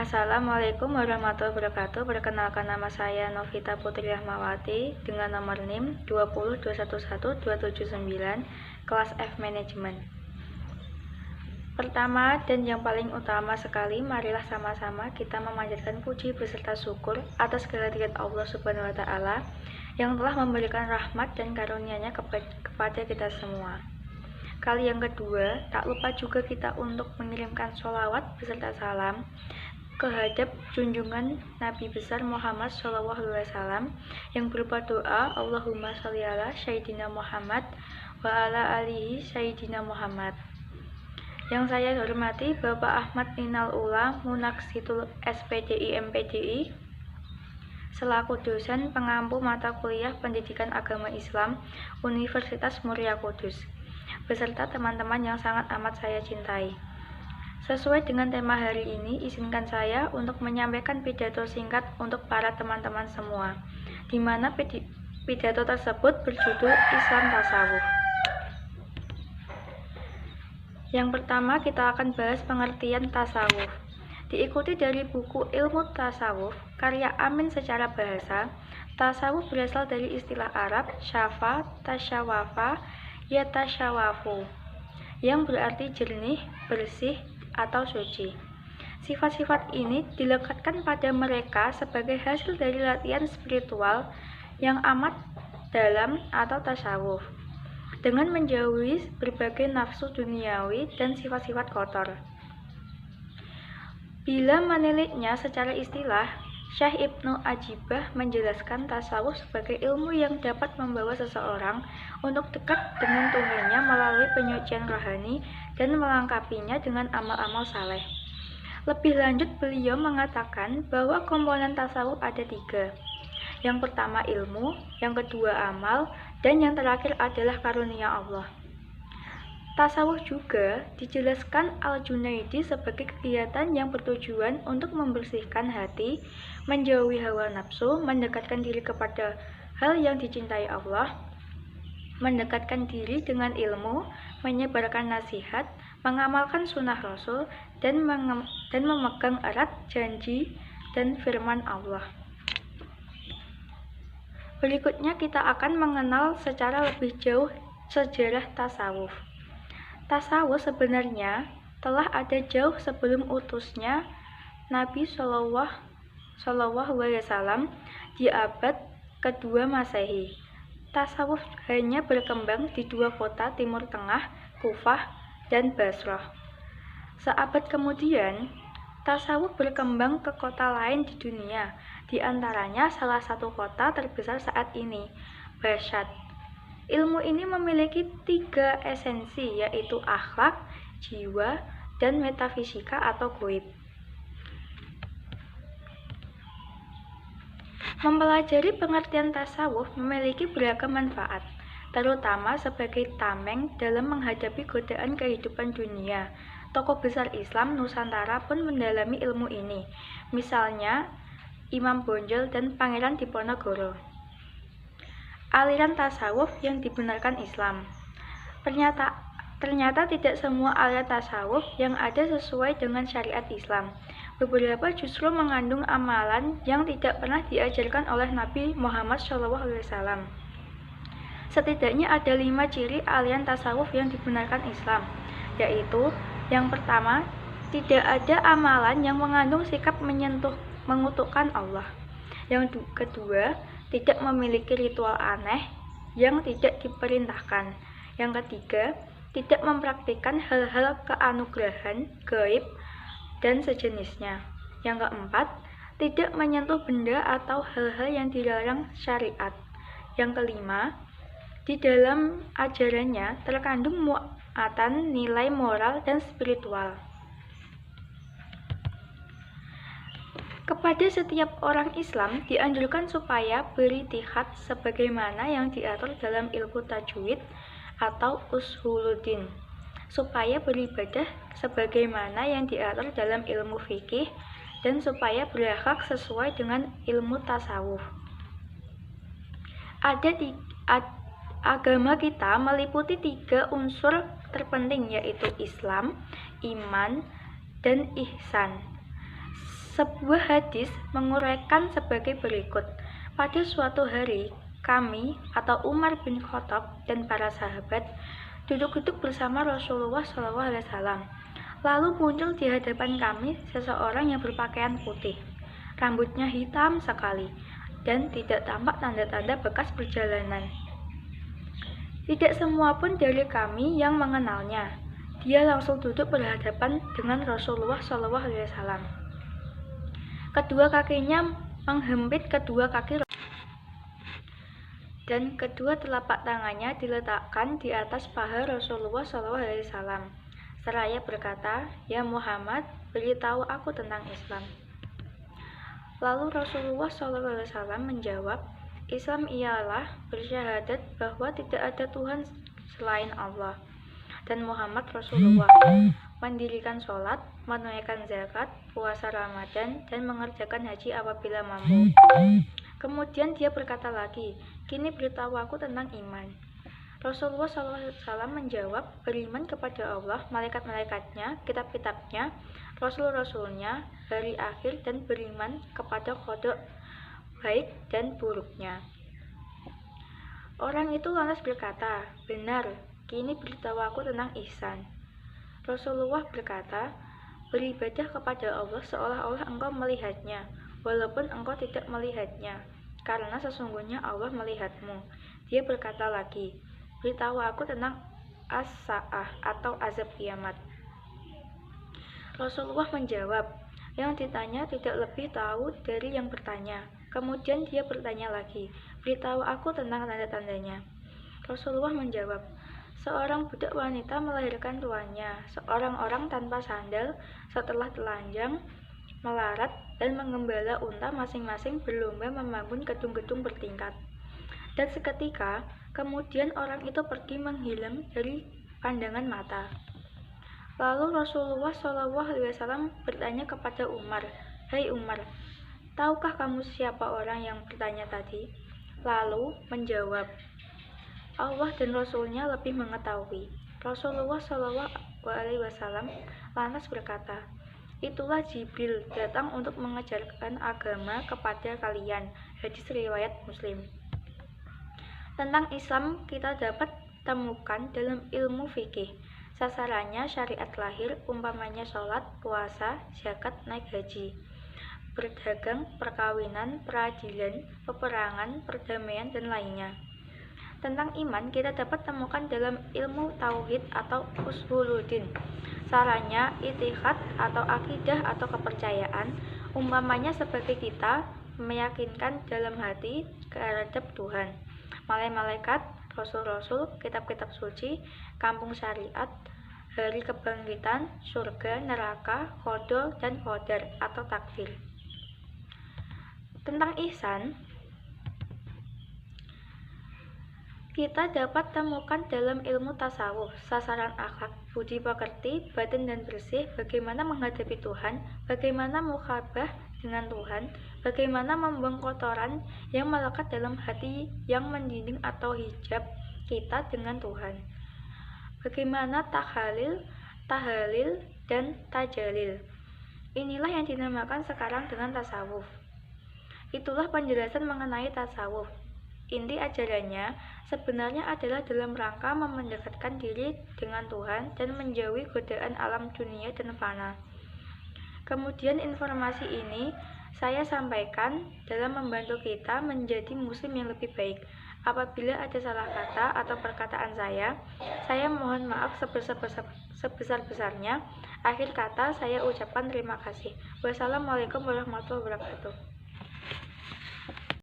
Assalamualaikum warahmatullahi wabarakatuh. Perkenalkan, nama saya Novita Putri Rahmawati dengan nomor NIM 202112779, kelas F Manajemen. Pertama dan yang paling utama sekali, marilah sama-sama kita memanjatkan puji beserta syukur atas kehadirat Allah Subhanahu wa Ta'ala yang telah memberikan rahmat dan karunia-Nya kepada kita semua. Kali yang kedua, tak lupa juga kita untuk mengirimkan sholawat beserta salam kehadap junjungan Nabi besar Muhammad SAW yang berupa doa Allahumma sholli ala Sayyidina Muhammad wa ala alihi Sayyidina Muhammad. Yang saya hormati Bapak Ahmad Inal Ula Munaksitul SPDI MPDI selaku dosen pengampu mata kuliah Pendidikan Agama Islam Universitas Muria Kudus, beserta teman-teman yang sangat amat saya cintai. Sesuai dengan tema hari ini, izinkan saya untuk menyampaikan pidato singkat untuk para teman-teman semua, di mana pidato tersebut berjudul Islam Tasawuf. Yang pertama, kita akan bahas pengertian tasawuf. Diikuti dari buku Ilmu Tasawuf, karya Amin secara bahasa. Tasawuf berasal dari istilah Arab syafa, tasyawafa, yatasyawafu, yang berarti jernih, bersih, atau suci. Sifat-sifat ini dilekatkan pada mereka sebagai hasil dari latihan spiritual yang amat dalam atau tasawuf, dengan menjauhi berbagai nafsu duniawi dan sifat-sifat kotor. Bila meniliknya secara istilah, Syekh Ibnu Ajibah menjelaskan tasawuf sebagai ilmu yang dapat membawa seseorang untuk dekat dengan Tuhannya melalui penyucian rohani dan melengkapinya dengan amal-amal saleh. Lebih lanjut, beliau mengatakan bahwa komponen tasawuf ada 3. Yang pertama ilmu, yang kedua amal, dan yang terakhir adalah karunia Allah. Tasawuf juga dijelaskan Al-Junaidi sebagai kegiatan yang bertujuan untuk membersihkan hati, menjauhi hawa nafsu, mendekatkan diri kepada hal yang dicintai Allah, mendekatkan diri dengan ilmu, menyebarkan nasihat, mengamalkan sunnah Rasul, dan memegang erat janji dan firman Allah. Berikutnya kita akan mengenal secara lebih jauh sejarah tasawuf. Tasawuf sebenarnya telah ada jauh sebelum utusnya Nabi SAW di abad kedua Masehi. Tasawuf hanya berkembang di 2 kota Timur Tengah, Kufah dan Basrah. Seabad kemudian, tasawuf berkembang ke kota lain di dunia, di antaranya salah satu kota terbesar saat ini, Basyad. Ilmu ini memiliki 3 esensi, yaitu akhlak, jiwa, dan metafisika atau goib. Mempelajari pengertian tasawuf memiliki beragam manfaat, terutama sebagai tameng dalam menghadapi godaan kehidupan dunia. Tokoh besar Islam Nusantara pun mendalami ilmu ini, misalnya Imam Bonjol dan Pangeran Diponegoro. Aliran tasawuf yang dibenarkan Islam. Ternyata tidak semua aliran tasawuf yang ada sesuai dengan syariat Islam. Beberapa justru mengandung amalan yang tidak pernah diajarkan oleh Nabi Muhammad SAW. Setidaknya ada 5 ciri aliran tasawuf yang dibenarkan Islam, yaitu yang pertama, tidak ada amalan yang mengandung sikap mengutukkan Allah. Yang kedua, tidak memiliki ritual aneh yang tidak diperintahkan. Yang ketiga, tidak mempraktikkan hal-hal keanugerahan, gaib, dan sejenisnya. Yang keempat, tidak menyentuh benda atau hal-hal yang dilarang syariat. Yang kelima, di dalam ajarannya terkandung muatan nilai moral dan spiritual. Kepada setiap orang Islam dianjurkan supaya berijtihad sebagaimana yang diatur dalam ilmu tajwid atau usuluddin, supaya beribadah sebagaimana yang diatur dalam ilmu fikih, dan supaya berakhlak sesuai dengan ilmu tasawuf. Agama kita meliputi 3 unsur terpenting, yaitu Islam, iman, dan ihsan. Sebuah hadis menguraikan sebagai berikut. Pada suatu hari, kami atau Umar bin Khattab dan para sahabat duduk-duduk bersama Rasulullah SAW. Lalu muncul di hadapan kami seseorang yang berpakaian putih, rambutnya hitam sekali, dan tidak tampak tanda-tanda bekas perjalanan. Tidak semua pun dari kami yang mengenalnya. Dia langsung duduk berhadapan dengan Rasulullah SAW. Kedua kakinya menghempit kedua kaki dan kedua telapak tangannya diletakkan di atas paha Rasulullah SAW. Seraya berkata, "Ya Muhammad, beritahu aku tentang Islam." Lalu Rasulullah SAW menjawab, "Islam ialah bersyahadat bahwa tidak ada Tuhan selain Allah dan Muhammad Rasulullah, mendirikan sholat, menunaikan zakat, puasa Ramadan, dan mengerjakan haji apabila mampu." Kemudian dia berkata lagi, "Kini beritahu aku tentang iman." Rasulullah SAW menjawab, "Beriman kepada Allah, malaikat-malaikatnya, kitab-kitabnya, rasul-rasulnya, hari akhir, dan beriman kepada qada baik dan buruknya." Orang itu lantas berkata, "Benar, kini beritahu aku tentang ihsan." Rasulullah berkata, "Beribadah kepada Allah seolah-olah engkau melihatnya, walaupun engkau tidak melihatnya, karena sesungguhnya Allah melihatmu." Dia berkata lagi, "Beritahu aku tentang as-sa'ah atau azab kiamat." Rasulullah menjawab, "Yang ditanya tidak lebih tahu dari yang bertanya." Kemudian dia bertanya lagi, "Beritahu aku tentang tanda-tandanya." Rasulullah menjawab, "Seorang budak wanita melahirkan tuannya, seorang orang tanpa sandal setelah telanjang, melarat, dan menggembala unta masing-masing berlomba membangun gedung-gedung bertingkat. Dan seketika, kemudian orang itu pergi menghilang dari pandangan mata." Lalu Rasulullah SAW bertanya kepada Umar, "Hai Umar, tahukah kamu siapa orang yang bertanya tadi?" Lalu menjawab, "Allah dan Rasulnya lebih mengetahui." Rasulullah SAW lantas berkata, "Itulah Jibril datang untuk mengajarkan agama kepada kalian." Hadis riwayat Muslim. Tentang Islam kita dapat temukan dalam ilmu fikih. Sasarannya syariat lahir, umpamanya sholat, puasa, zakat, naik haji, berdagang, perkawinan, peradilan, peperangan, perdamaian, dan lainnya. Tentang iman kita dapat temukan dalam ilmu tauhid atau usuluddin. Sarannya itikad atau akidah atau kepercayaan, umpamanya sebagai kita meyakinkan dalam hati terhadap Tuhan, malaikat, rasul-rasul, kitab-kitab suci, kampung syariat, hari kebangkitan, surga, neraka, qada dan qadar atau takdir. Tentang ihsan kita dapat temukan dalam ilmu tasawuf, sasaran akhlak, budi pekerti, batin dan bersih, bagaimana menghadapi Tuhan, bagaimana mukhabah dengan Tuhan, bagaimana membuang kotoran yang melekat dalam hati yang mendinding atau hijab kita dengan Tuhan, bagaimana tahlil, tahlil, dan tajalil. Inilah yang dinamakan sekarang dengan tasawuf. Itulah penjelasan mengenai tasawuf. Inti ajarannya sebenarnya adalah dalam rangka mendekatkan diri dengan Tuhan dan menjauhi godaan alam dunia dan fana. Kemudian informasi ini saya sampaikan dalam membantu kita menjadi muslim yang lebih baik. Apabila ada salah kata atau perkataan saya mohon maaf sebesar-besarnya. Akhir kata saya ucapkan terima kasih. Wassalamualaikum warahmatullahi wabarakatuh.